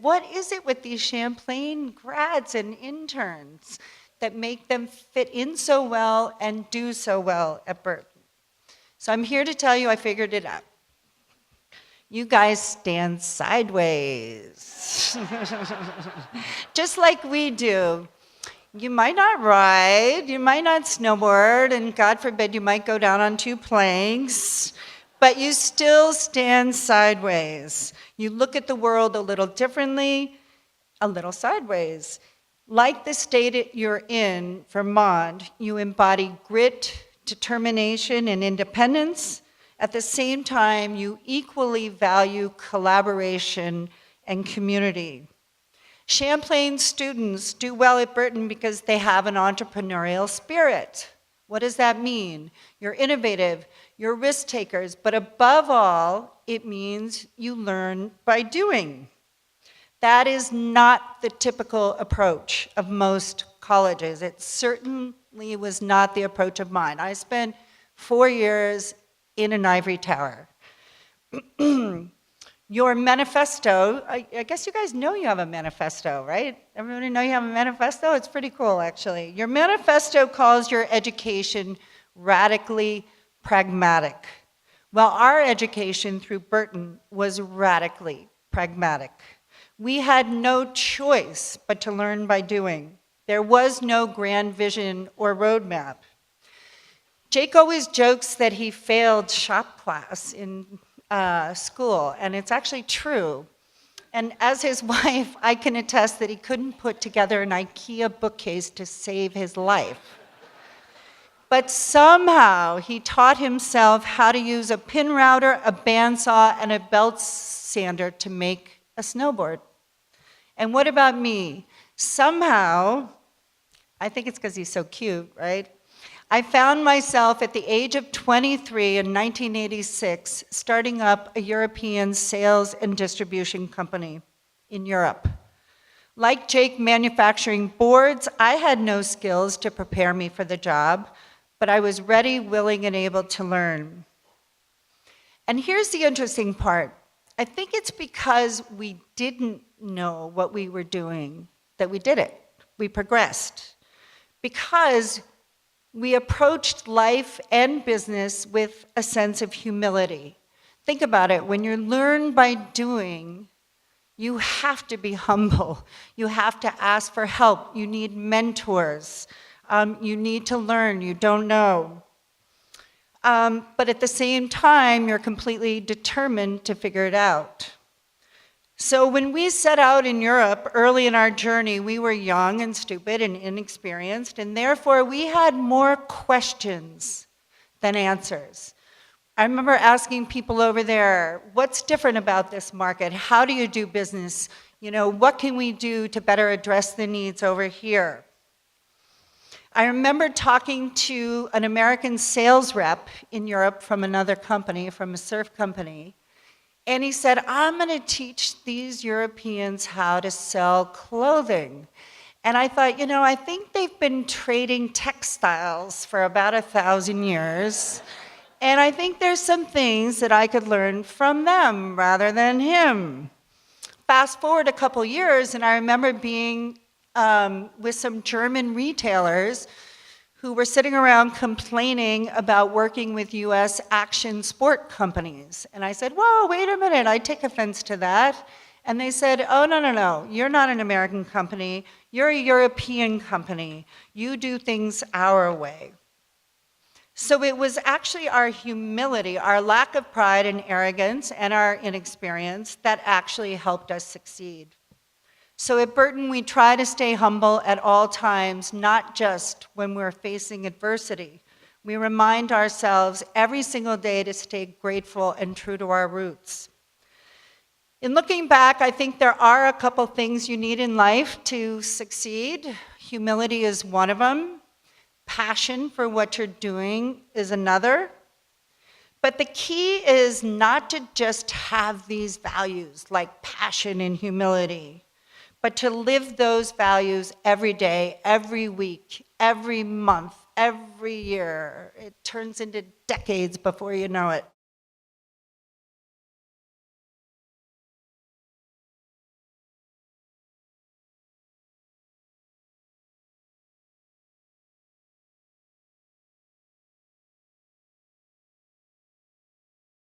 what is it with these Champlain grads and interns that make them fit in so well and do so well at Burton? So I'm here to tell you I figured it out. You guys stand sideways, just like we do. You might not ride, you might not snowboard, and God forbid you might go down on 2 planks, but you still stand sideways. You look at the world a little differently, a little sideways. Like the state you're in, Vermont, you embody grit, determination, and independence. At the same time, you equally value collaboration and community. Champlain students do well at Burton because they have an entrepreneurial spirit. What does that mean? You're innovative, you're risk takers, but above all, it means you learn by doing. That is not the typical approach of most colleges. It certainly was not the approach of mine. I spent 4 years in an ivory tower. Your manifesto, I guess you guys know you have a manifesto, right? Everybody know you have a manifesto? It's pretty cool, actually. Your manifesto calls your education radically pragmatic. Well, our education through Burton was radically pragmatic. We had no choice but to learn by doing. There was no grand vision or roadmap. Jake always jokes that he failed shop class in school, and it's actually true. And as his wife, I can attest that he couldn't put together an IKEA bookcase to save his life. But somehow he taught himself how to use a pin router, a bandsaw, and a belt sander to make a snowboard. And what about me? Somehow, I think it's because he's so cute, right? I found myself at the age of 23 in 1986 starting up a European sales and distribution company in Europe. Like Jake manufacturing boards, I had no skills to prepare me for the job, but I was ready, willing, and able to learn. And here's the interesting part. I think it's because we didn't know what we were doing that we did it. We progressed. Because we approached life and business with a sense of humility. Think about it. When you learn by doing, you have to be humble. You have to ask for help. You need mentors. You need to learn. You don't know. But at the same time, you're completely determined to figure it out. So when we set out in Europe early in our journey, we were young and stupid and inexperienced, and therefore we had more questions than answers. I remember asking people over there, what's different about this market? How do you do business? You know, what can we do to better address the needs over here? I remember talking to an American sales rep in Europe from another company, from a surf company, and he said, I'm going to teach these Europeans how to sell clothing. And I thought, you know, I think they've been trading textiles for about 1,000 years. And I think there's some things that I could learn from them rather than him. Fast forward a couple years, and I remember being with some German retailers who were sitting around complaining about working with US action sport companies. And I said, whoa, wait a minute, I take offense to that. And they said, oh, no, you're not an American company, you're a European company. You do things our way. So it was actually our humility, our lack of pride and arrogance, and our inexperience that actually helped us succeed. So at Burton, we try to stay humble at all times, not just when we're facing adversity. We remind ourselves every single day to stay grateful and true to our roots. In looking back, I think there are a couple things you need in life to succeed. Humility is one of them. Passion for what you're doing is another. But the key is not to just have these values like passion and humility, but to live those values every day, every week, every month, every year. It turns into decades before you know it.